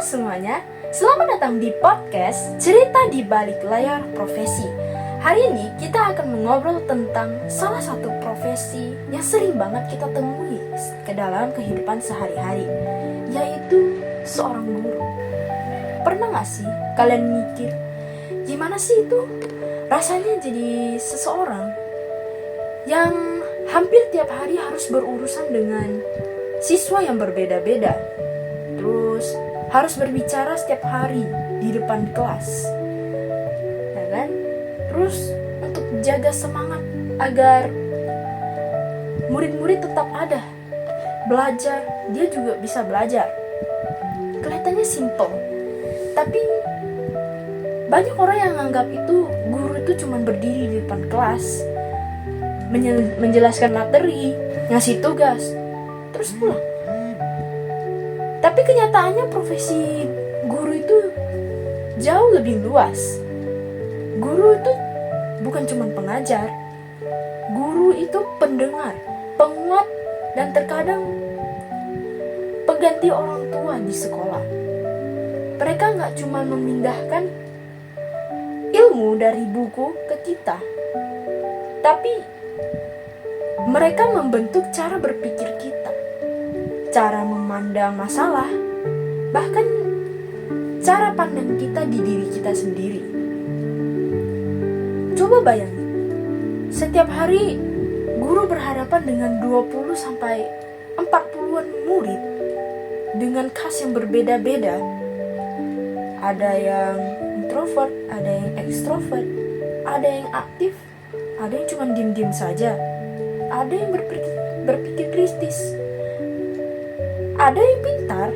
semuanya, selamat datang di podcast Cerita di Balik Layar Profesi. Hari ini kita akan mengobrol tentang salah satu profesi yang sering banget kita temui ke dalam kehidupan sehari-hari, yaitu seorang guru. Pernah gak sih kalian mikir, gimana sih itu rasanya jadi seseorang yang hampir tiap hari harus berurusan dengan siswa yang berbeda-beda, terus harus berbicara setiap hari di depan kelas, ya kan? Terus untuk jaga semangat agar murid-murid tetap ada belajar, dia juga bisa belajar. Kelihatannya simple, tapi banyak orang yang anggap itu guru itu cuma berdiri di depan kelas, menjelaskan materi, ngasih tugas, terus pulang. Tapi kenyataannya profesi guru itu jauh lebih luas. Guru itu bukan cuma pengajar. Guru itu pendengar, penguat, dan terkadang pengganti orang tua di sekolah. Mereka gak cuma memindahkan ilmu dari buku ke kita, tapi mereka membentuk cara berpikir kita, cara memandang masalah, bahkan cara pandang kita di diri kita sendiri. Coba bayangin, setiap hari guru berhadapan dengan 20-40-an murid dengan khas yang berbeda-beda. Ada yang introvert, ada yang ekstrovert, ada yang aktif, ada yang cuma diem-diem saja, ada yang berpikir kritis, ada yang pintar,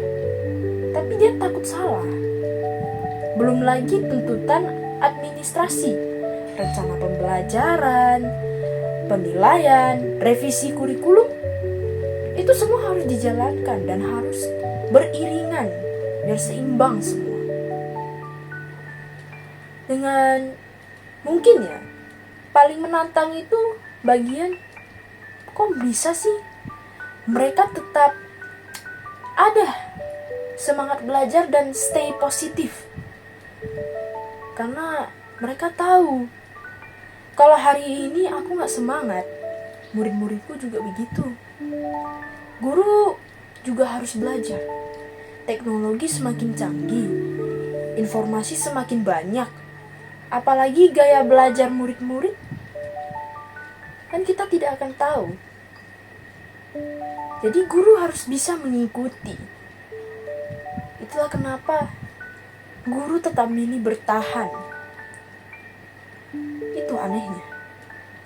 tapi dia takut salah. Belum lagi tuntutan administrasi, rencana pembelajaran, penilaian, revisi kurikulum. Itu semua harus dijalankan dan harus beriringan biar seimbang semua. Dengan mungkin ya, paling menantang itu bagian kok bisa sih mereka tetap ada semangat belajar dan stay positif, karena mereka tahu kalau hari ini aku gak semangat, murid-muridku juga begitu. Guru juga harus belajar. Teknologi semakin canggih, informasi semakin banyak, apalagi gaya belajar murid-murid kan kita tidak akan tahu. Jadi guru harus bisa mengikuti. Itulah kenapa guru tetap milih bertahan. Itu anehnya.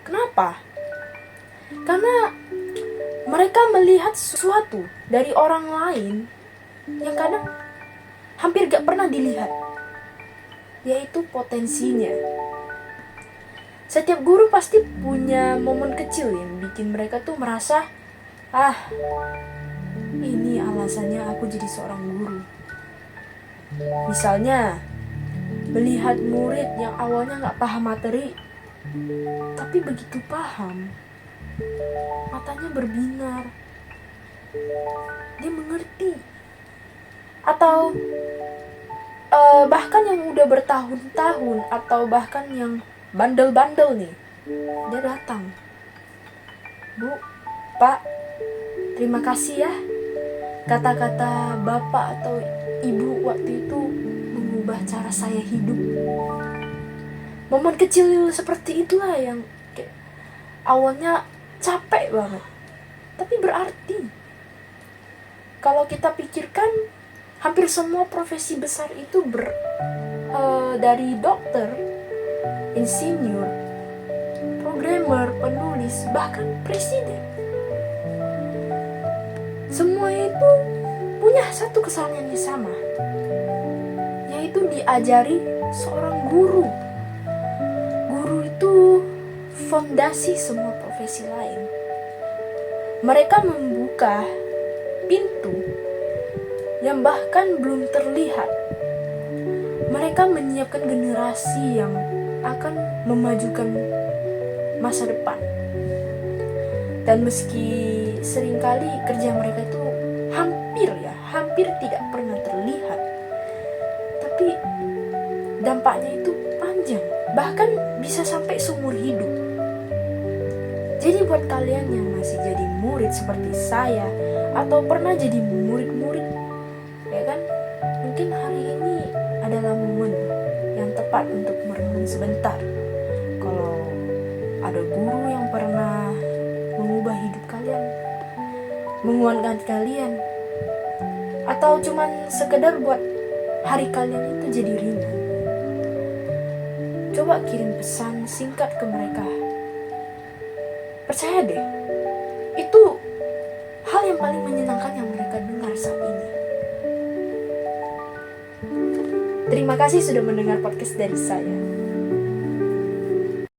Kenapa? Karena mereka melihat sesuatu dari orang lain yang kadang hampir gak pernah dilihat, yaitu potensinya. Setiap guru pasti punya momen kecil yang bikin mereka tuh merasa, ini alasannya aku jadi seorang guru. Misalnya, melihat murid yang awalnya gak paham materi, tapi begitu paham, matanya berbinar, dia mengerti. Atau bahkan yang udah bertahun-tahun, atau bahkan yang bandel-bandel nih, dia datang, Bu, Pak, terima kasih ya, kata-kata bapak atau ibu waktu itu mengubah cara saya hidup. Momen kecil seperti itulah yang awalnya capek banget, tapi berarti. Kalau kita pikirkan, hampir semua profesi besar itu dari dokter, insinyur, programmer, penulis, bahkan presiden. Semua itu punya satu kesalahan yang sama, yaitu diajari seorang guru. Guru itu fondasi semua profesi lain. Mereka membuka pintu yang bahkan belum terlihat. Mereka menyiapkan generasi yang akan memajukan masa depan. Dan meski seringkali kerja mereka itu hampir tidak pernah terlihat, dampaknya itu panjang, bahkan bisa sampai seumur hidup. Jadi buat kalian yang masih jadi murid seperti saya, atau pernah jadi murid-murid, ya kan, mungkin hari ini adalah momen yang tepat untuk merenung sebentar. Kalau ada guru yang pernah mengubah hidup kalian, menguatkan kalian, atau cuman sekedar buat hari kalian itu jadi ringan, coba kirim pesan singkat ke mereka. Percaya deh, itu hal yang paling menyenangkan yang mereka dengar saat ini. Terima kasih sudah mendengar podcast dari saya.